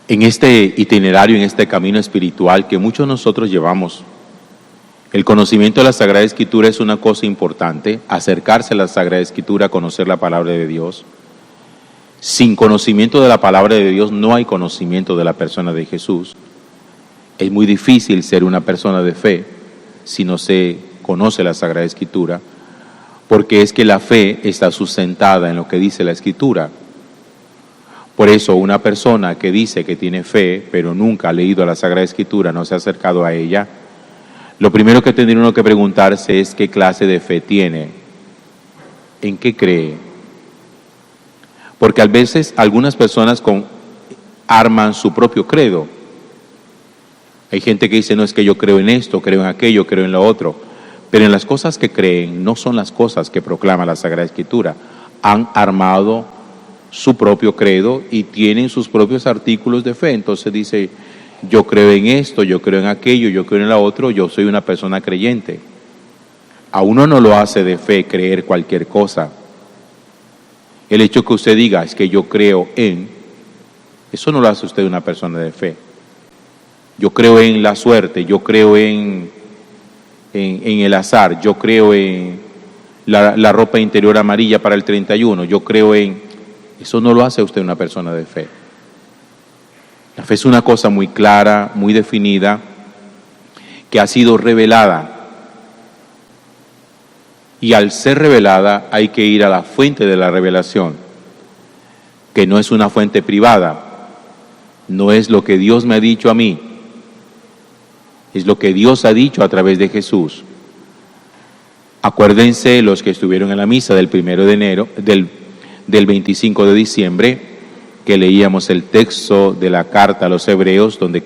En este itinerario, en este camino espiritual que muchos de nosotros llevamos, el conocimiento de la Sagrada Escritura es una cosa importante, acercarse a la Sagrada Escritura, conocer la palabra de Dios. Sin conocimiento de la palabra de Dios no hay conocimiento de la persona de Jesús. Es muy difícil ser una persona de fe si no se conoce la Sagrada Escritura, porque es que la fe está sustentada en lo que dice la Escritura. Por eso una persona que dice que tiene fe, pero nunca ha leído la Sagrada Escritura, no se ha acercado a ella, lo primero que tendría uno que preguntarse es qué clase de fe tiene, en qué cree. Porque a veces algunas personas arman su propio credo. Hay gente que dice, no, es que yo creo en esto, creo en aquello, creo en lo otro. Pero en las cosas que creen no son las cosas que proclama la Sagrada Escritura. Han armado su propio credo y tienen sus propios artículos de fe. Entonces dice, yo creo en esto, yo creo en aquello, yo creo en lo otro, yo soy una persona creyente. A uno no lo hace de fe creer cualquier cosa. El hecho que usted diga, es que yo creo en, eso no lo hace usted una persona de fe. Yo creo en la suerte, yo creo en el azar, yo creo en la ropa interior amarilla para el 31, yo creo en... Eso no lo hace usted una persona de fe. La fe es una cosa muy clara, muy definida, que ha sido revelada. Y al ser revelada hay que ir a la fuente de la revelación, que no es una fuente privada, no es lo que Dios me ha dicho a mí, es lo que Dios ha dicho a través de Jesús. Acuérdense los que estuvieron en la misa del 1 de enero, del 25 de diciembre, que leíamos el texto de la carta a los Hebreos, donde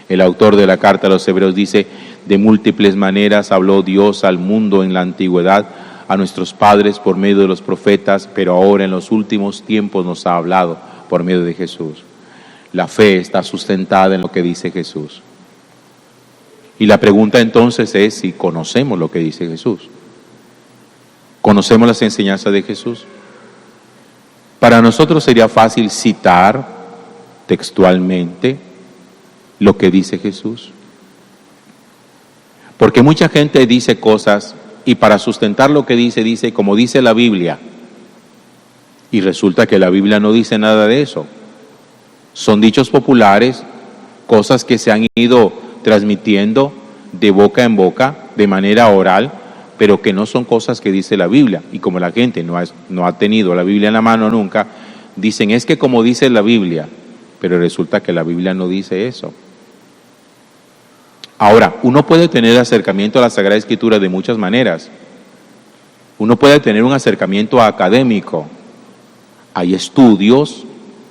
el autor de la carta a los Hebreos dice, de múltiples maneras habló Dios al mundo en la antigüedad, a nuestros padres por medio de los profetas, pero ahora en los últimos tiempos nos ha hablado por medio de Jesús. La fe está sustentada en lo que dice Jesús. Y la pregunta entonces es si conocemos lo que dice Jesús. ¿Conocemos las enseñanzas de Jesús? Para nosotros sería fácil citar textualmente lo que dice Jesús. Porque mucha gente dice cosas y para sustentar lo que dice como dice la Biblia. Y resulta que la Biblia no dice nada de eso. Son dichos populares, cosas que se han ido transmitiendo de boca en boca, de manera oral, pero que no son cosas que dice la Biblia. Y como la gente no ha tenido la Biblia en la mano nunca, dicen, es que como dice la Biblia, pero resulta que la Biblia no dice eso. Ahora, uno puede tener acercamiento a la Sagrada Escritura de muchas maneras. Uno puede tener un acercamiento académico. Hay estudios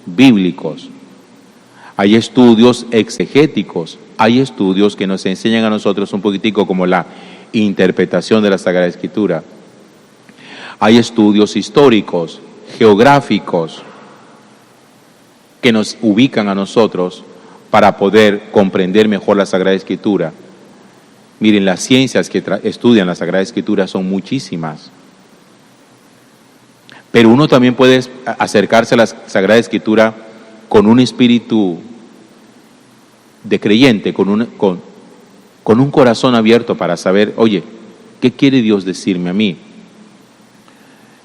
bíblicos, hay estudios exegéticos, hay estudios que nos enseñan a nosotros un poquitico como la interpretación de la Sagrada Escritura. Hay estudios históricos, geográficos, que nos ubican a nosotros para poder comprender mejor la Sagrada Escritura. Miren, las ciencias que estudian la Sagrada Escritura son muchísimas. Pero uno también puede acercarse a la Sagrada Escritura con un espíritu de creyente, con un corazón abierto para saber, oye, ¿qué quiere Dios decirme a mí?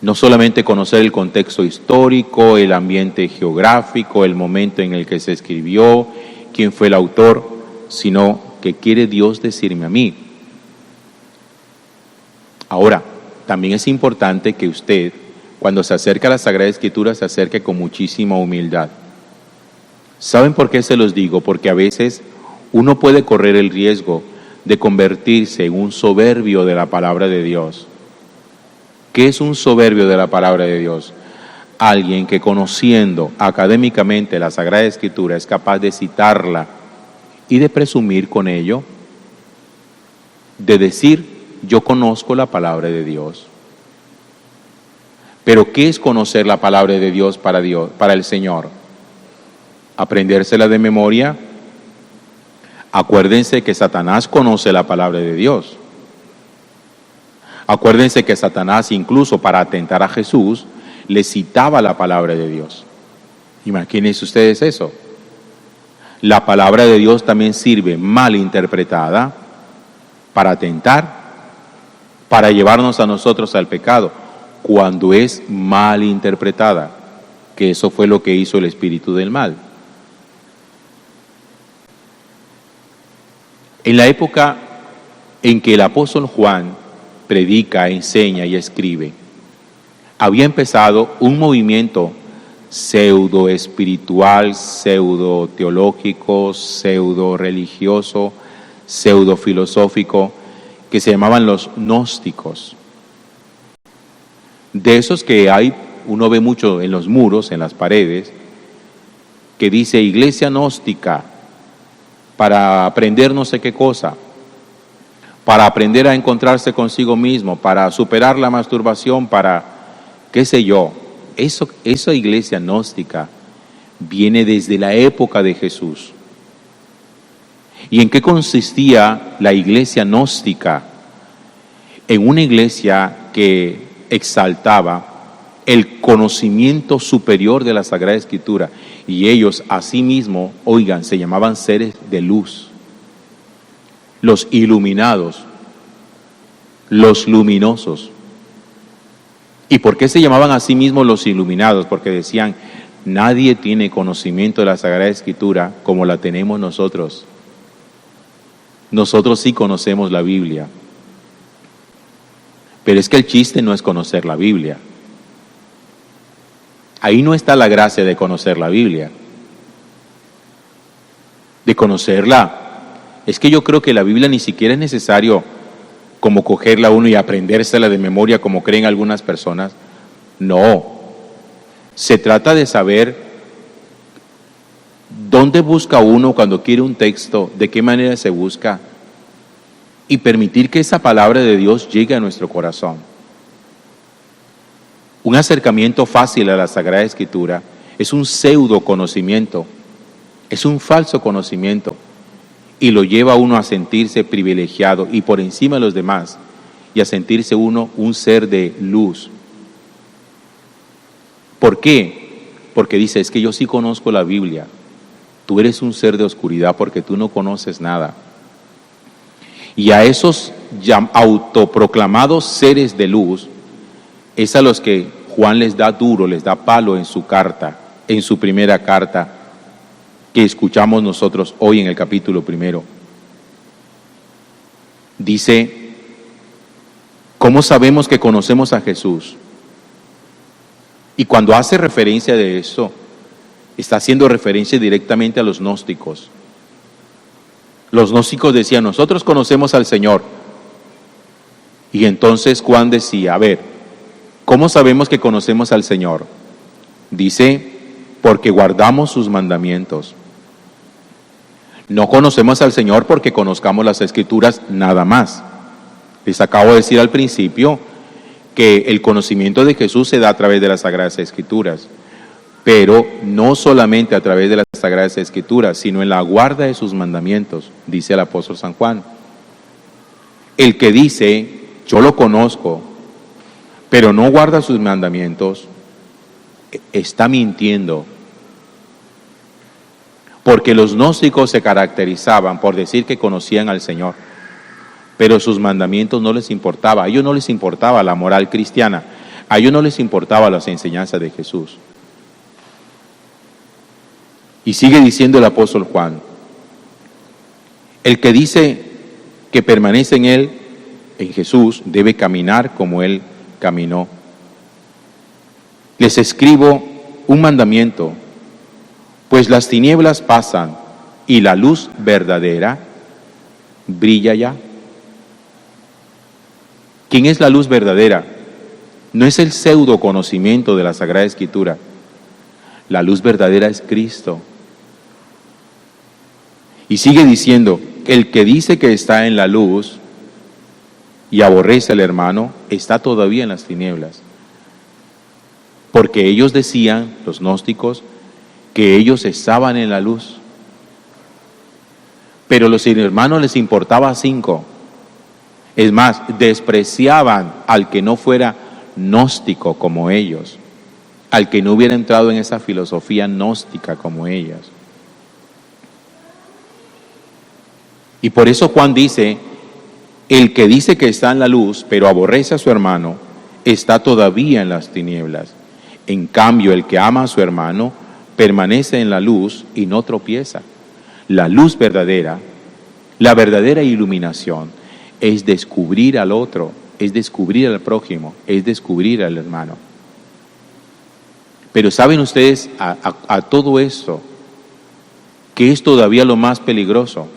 No solamente conocer el contexto histórico, el ambiente geográfico, el momento en el que se escribió, quién fue el autor, sino ¿qué quiere Dios decirme a mí? Ahora, también es importante que usted, cuando se acerca a la Sagrada Escritura, se acerque con muchísima humildad. ¿Saben por qué se los digo? Porque a veces uno puede correr el riesgo de convertirse en un soberbio de la palabra de Dios. ¿Qué es un soberbio de la palabra de Dios? Alguien que conociendo académicamente la Sagrada Escritura es capaz de citarla y de presumir con ello, de decir, yo conozco la palabra de Dios. Pero ¿qué es conocer la palabra de Dios, para el Señor? ¿Aprendérsela de memoria? Acuérdense que Satanás conoce la palabra de Dios. Acuérdense que Satanás, incluso para atentar a Jesús, le citaba la palabra de Dios. Imagínense ustedes eso. la palabra de Dios también sirve mal interpretada para tentar, para llevarnos a nosotros al pecado, cuando es mal interpretada, que eso fue lo que hizo el espíritu del mal. En la época en que el apóstol Juan predica, enseña y escribe, había empezado un movimiento pseudo espiritual, pseudo teológico, pseudo religioso, pseudo filosófico, que se llamaban los gnósticos. De esos que hay, uno ve mucho en los muros, en las paredes, que dice iglesia gnóstica, para aprender no sé qué cosa, para aprender a encontrarse consigo mismo, para superar la masturbación, para qué sé yo. Esa iglesia gnóstica viene desde la época de Jesús. ¿Y en qué consistía la iglesia gnóstica? En una iglesia que exaltaba el conocimiento superior de la Sagrada Escritura, y ellos asimismo, oigan, se llamaban seres de luz, los iluminados, los luminosos. ¿Y por qué se llamaban a sí mismos los iluminados? Porque decían, nadie tiene conocimiento de la Sagrada Escritura como la tenemos nosotros. Nosotros sí conocemos la Biblia. Pero es que el chiste no es conocer la Biblia. Ahí no está la gracia de conocer la Biblia. De conocerla. Es que yo creo que la Biblia ni siquiera es necesario como cogerla uno y aprendérsela de memoria como creen algunas personas. No. Se trata de saber dónde busca uno cuando quiere un texto, de qué manera se busca, y permitir que esa palabra de Dios llegue a nuestro corazón. Un acercamiento fácil a la Sagrada Escritura es un pseudo conocimiento, es un falso conocimiento, y lo lleva a uno a sentirse privilegiado y por encima de los demás, y a sentirse uno un ser de luz. ¿Por qué? Porque dice, es que yo sí conozco la Biblia. Tú eres un ser de oscuridad porque tú no conoces nada. Y a esos autoproclamados seres de luz, es a los que Juan les da duro, les da palo en su carta, en su primera carta, que escuchamos nosotros hoy en el capítulo 1. Dice, ¿cómo sabemos que conocemos a Jesús? Y cuando hace referencia de eso, está haciendo referencia directamente a los gnósticos. Los gnósticos decían, nosotros conocemos al Señor. Y entonces Juan decía, a ver, ¿cómo sabemos que conocemos al Señor? Dice, porque guardamos sus mandamientos. No conocemos al Señor porque conozcamos las Escrituras nada más. Les acabo de decir al principio que el conocimiento de Jesús se da a través de las Sagradas Escrituras, pero no solamente a través de las Sagradas Escrituras, sino en la guarda de sus mandamientos, dice el apóstol San Juan. El que dice, yo lo conozco, pero no guarda sus mandamientos, está mintiendo. Porque los gnósticos se caracterizaban por decir que conocían al Señor, pero sus mandamientos no les importaba. A ellos no les importaba la moral cristiana, a ellos no les importaba las enseñanzas de Jesús. Y sigue diciendo el apóstol Juan, el que dice que permanece en él, en Jesús, debe caminar como él caminó. Les escribo un mandamiento, pues las tinieblas pasan y la luz verdadera brilla ya. ¿Quién es la luz verdadera? No es el pseudo conocimiento de la Sagrada Escritura. La luz verdadera es Cristo. Y sigue diciendo, el que dice que está en la luz y aborrece al hermano, está todavía en las tinieblas. Porque ellos decían, los gnósticos, que ellos estaban en la luz. Pero los hermanos les importaba 5. Es más, despreciaban al que no fuera gnóstico como ellos, al que no hubiera entrado en esa filosofía gnóstica como ellas. Y por eso Juan dice, el que dice que está en la luz, pero aborrece a su hermano, está todavía en las tinieblas. En cambio, el que ama a su hermano, permanece en la luz y no tropieza. La luz verdadera, la verdadera iluminación, es descubrir al otro, es descubrir al prójimo, es descubrir al hermano. Pero ¿saben ustedes a todo esto que es todavía lo más peligroso?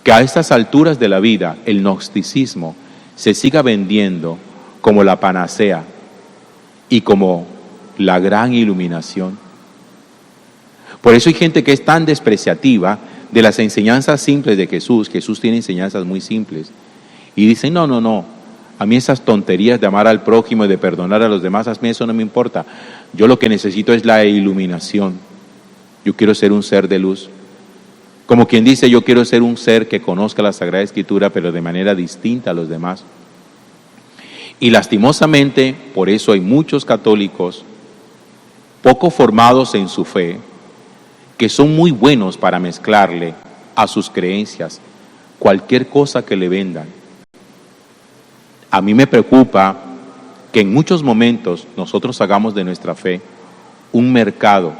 Que a estas alturas de la vida el gnosticismo se siga vendiendo como la panacea y como la gran iluminación. Por eso hay gente que es tan despreciativa de las enseñanzas simples de Jesús. Jesús tiene enseñanzas muy simples. Y dicen, no, a mí esas tonterías de amar al prójimo y de perdonar a los demás, a mí eso no me importa. Yo lo que necesito es la iluminación. Yo quiero ser un ser de luz. Como quien dice, yo quiero ser un ser que conozca la Sagrada Escritura, pero de manera distinta a los demás. Y lastimosamente, por eso hay muchos católicos poco formados en su fe, que son muy buenos para mezclarle a sus creencias cualquier cosa que le vendan. A mí me preocupa que en muchos momentos nosotros hagamos de nuestra fe un mercado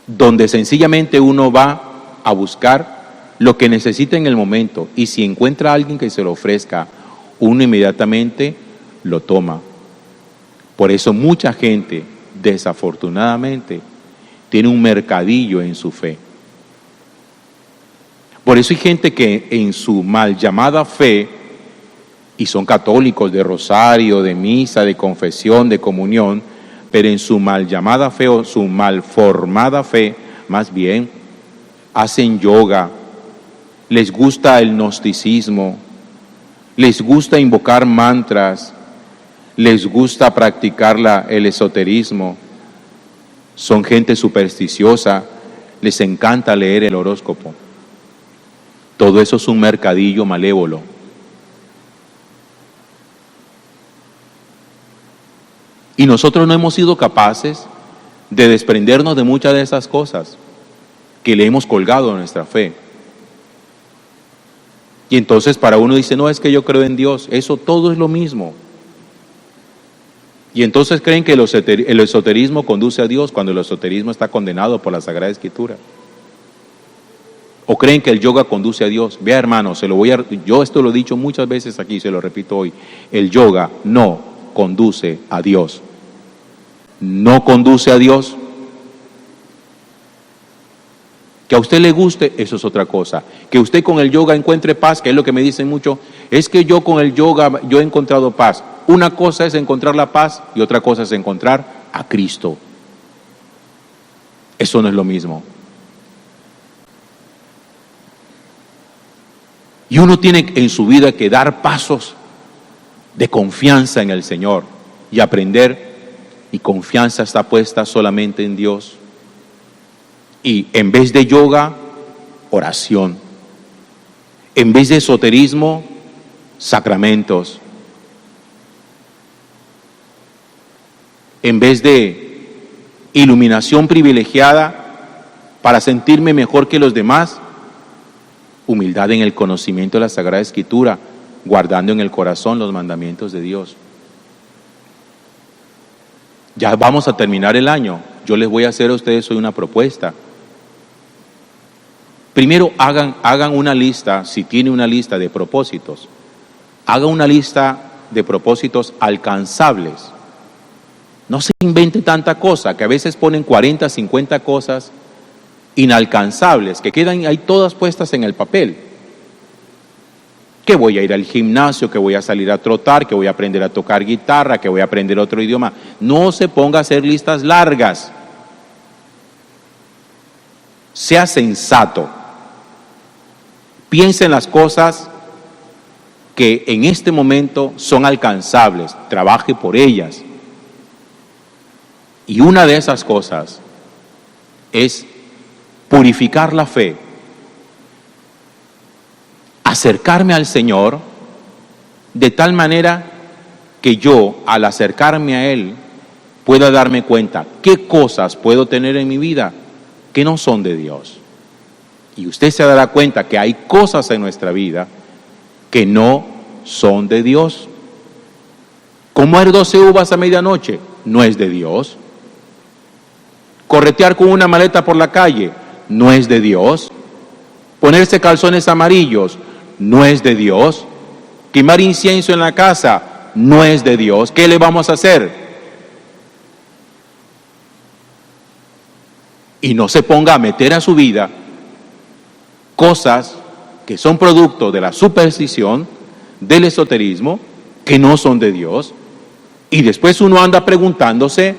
donde sencillamente uno va a buscar lo que necesita en el momento, y si encuentra a alguien que se lo ofrezca, uno inmediatamente lo toma. Por eso mucha gente, desafortunadamente, tiene un mercadillo en su fe. Por eso hay gente que en su mal llamada fe, y son católicos de rosario, de misa, de confesión, de comunión, pero en su mal llamada fe o su mal formada fe, más bien, hacen yoga, les gusta el gnosticismo, les gusta invocar mantras, les gusta practicar el esoterismo, son gente supersticiosa, les encanta leer el horóscopo. Todo eso es un mercadillo malévolo. Y nosotros no hemos sido capaces de desprendernos de muchas de esas cosas que le hemos colgado a nuestra fe. Y entonces para uno dice, no, es que yo creo en Dios. Eso todo es lo mismo. Y entonces creen que el esoterismo conduce a Dios cuando el esoterismo está condenado por la Sagrada Escritura. O creen que el yoga conduce a Dios. Vea, hermano, yo esto lo he dicho muchas veces aquí, se lo repito hoy. El yoga no conduce a Dios. No conduce a Dios. Que a usted le guste, eso es otra cosa. Que usted con el yoga encuentre paz, que es lo que me dicen mucho, es que yo con el yoga yo he encontrado paz. Una cosa es encontrar la paz y otra cosa es encontrar a Cristo. Eso no es lo mismo. Y uno tiene en su vida que dar pasos de confianza en el Señor y aprender, y confianza está puesta solamente en Dios. Y en vez de yoga, oración. En vez de esoterismo, sacramentos. En vez de iluminación privilegiada para sentirme mejor que los demás, humildad en el conocimiento de la Sagrada Escritura, guardando en el corazón los mandamientos de Dios. Ya vamos a terminar el año. Yo les voy a hacer a ustedes hoy una propuesta. Primero hagan una lista, si tiene una lista de propósitos, haga una lista de propósitos alcanzables. No se invente tanta cosa, que a veces ponen 40, 50 cosas inalcanzables, que quedan ahí todas puestas en el papel. Que voy a ir al gimnasio, que voy a salir a trotar, que voy a aprender a tocar guitarra, que voy a aprender otro idioma. No se ponga a hacer listas largas. Sea sensato. Piense en las cosas que en este momento son alcanzables. Trabaje por ellas. Y una de esas cosas es purificar la fe, acercarme al Señor de tal manera que yo, al acercarme a Él, pueda darme cuenta qué cosas puedo tener en mi vida que no son de Dios. Y usted se dará cuenta que hay cosas en nuestra vida que no son de Dios. Comer 12 uvas a medianoche no es de Dios. Corretear con una maleta por la calle no es de Dios. Ponerse calzones amarillos no es de Dios. Quemar incienso en la casa no es de Dios. ¿Qué le vamos a hacer? Y no se ponga a meter a su vida cosas que son producto de la superstición, del esoterismo, que no son de Dios. Y después uno anda preguntándose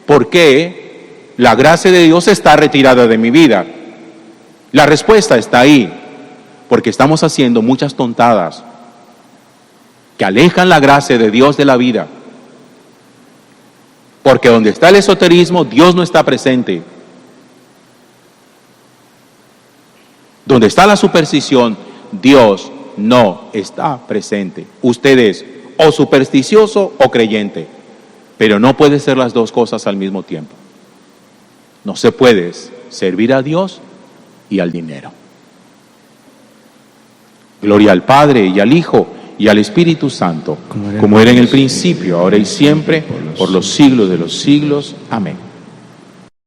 por qué la gracia de Dios está retirada de mi vida. La respuesta está ahí, porque estamos haciendo muchas tontadas que alejan la gracia de Dios de la vida. Porque donde está el esoterismo, Dios no está presente. Donde está la superstición, Dios no está presente. Usted es o supersticioso o creyente, pero no puede ser las dos cosas al mismo tiempo. No se puede servir a Dios y al dinero. Gloria al Padre y al Hijo y al Espíritu Santo, como era en el principio, ahora y siempre, por los siglos de los siglos. Amén.